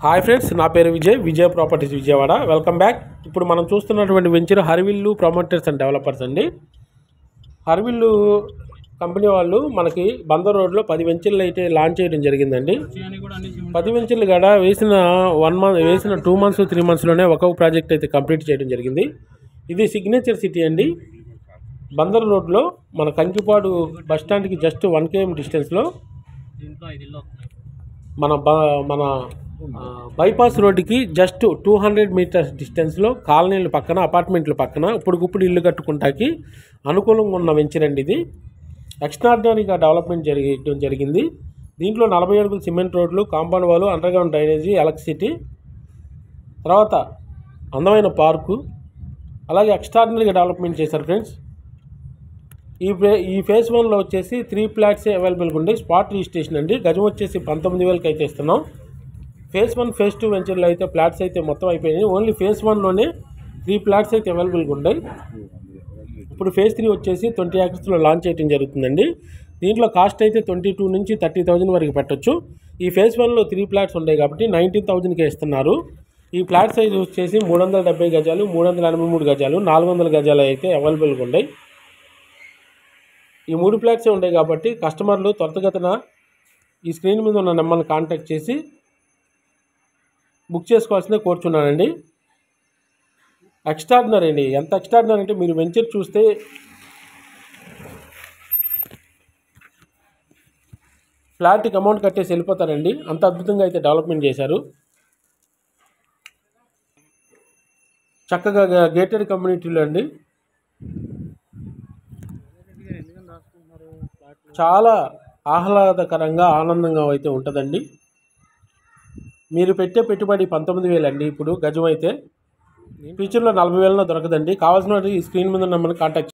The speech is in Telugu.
హాయ్ ఫ్రెండ్స్, నా పేరు Vijay properties Vijayawada. Welcome back. ఇప్పుడు మనం చూస్తున్నటువంటి వెంచర్ హర్విల్లు ప్రమోటర్స్ అండ్ డెవలపర్స్ అండి. హర్విల్లు కంపెనీ వాళ్ళు మనకి బందర్ రోడ్లో 10 వెంచర్లు అయితే లాంచ్ చేయడం జరిగిందండి. 10 వెంచర్లు కూడా వేసిన 2 మంత్స్ 3 మంత్స్లోనే ఒక్కొక్క ప్రాజెక్ట్ అయితే కంప్లీట్ చేయడం జరిగింది. ఇది సిగ్నేచర్ సిటీ అండి. బందర్ రోడ్లో మన కంకిపాడు బస్ స్టాండ్కి జస్ట్ 1 km డిస్టెన్స్లో మన బైపాస్ రోడ్డుకి జస్ట్ 200 మీటర్స్ డిస్టెన్స్లో కాలనీల పక్కన అపార్ట్మెంట్ల పక్కన ఇప్పుడుకిప్పుడు ఇల్లు కట్టుకుంటాకి అనుకూలంగా ఉన్న వెంచర్ అండి. ఇది ఎక్స్ట్రాడినరీగా డెవలప్మెంట్ జరిగింది. దీంట్లో 40 అడుగుల సిమెంట్ రోడ్లు, compound wall, underground drainage, electricity, తర్వాత అందమైన పార్కు, అలాగే ఎక్స్ట్రాడినరీగా డెవలప్మెంట్ చేశారు ఫ్రెండ్స్. ఈ ఫేజ్ 1లో వచ్చేసి 3 ఫ్లాట్సే అవైలబుల్గా ఉండి స్పాట్ రిజిస్ట్రేషన్ అండి. గజం వచ్చేసి 19,000కి అయితే ఇస్తున్నాం. ఫేజ్ 1 ఫేజ్ 2 వెంచర్లో అయితే ఫ్లాట్స్ అయితే మొత్తం అయిపోయినాయి. ఓన్లీ ఫేజ్ 1లోనే 3 ఫ్లాట్స్ అయితే అవైలబుల్గా ఉన్నాయి. ఇప్పుడు ఫేజ్ 3 వచ్చేసి 20 acresలో లాంచ్ చేయడం జరుగుతుందండి. దీంట్లో కాస్ట్ అయితే 22 నుంచి 30,000 వరకు పెట్టచ్చు. ఈ ఫేజ్ 1లో 3 ఫ్లాట్స్ ఉన్నాయి కాబట్టి 19,000కే ఇస్తున్నారు. ఈ ఫ్లాట్ సైజ్ వచ్చేసి 370 గజాలు, 383 గజాలు, 400 గజాలు అయితే అవైలబుల్గా ఉన్నాయి. ఈ 3 ఫ్లాట్సే ఉన్నాయి కాబట్టి కస్టమర్లు త్వరితగతిన ఈ స్క్రీన్ మీద ఉన్న నెంబర్ని కాంటాక్ట్ చేసి బుక్ చేసుకోవాల్సిందే కోరుచున్నానండి. ఎక్స్ట్రాడినరీ అండి. ఎంత ఎక్స్ట్రాడినరీ అంటే మీరు వెంచర్ చూస్తే ఫ్లాట్కి అమౌంట్ కట్టేసి వెళ్ళిపోతారండి. అంత అద్భుతంగా అయితే డెవలప్మెంట్ చేశారు. చక్కగా గేటెడ్ కమ్యూనిటీలో అండి. చాలా ఆహ్లాదకరంగా ఆనందంగా అయితే ఉంటుందండి. మీరు పెట్టే పెట్టుబడి 19,000 అండి. ఇప్పుడు గజం అయితే ఫ్యూచర్లో 40,000 దొరకదండి. కావాల్సిన ఈ స్క్రీన్ మీద నెంబర్ని కాంటాక్ట్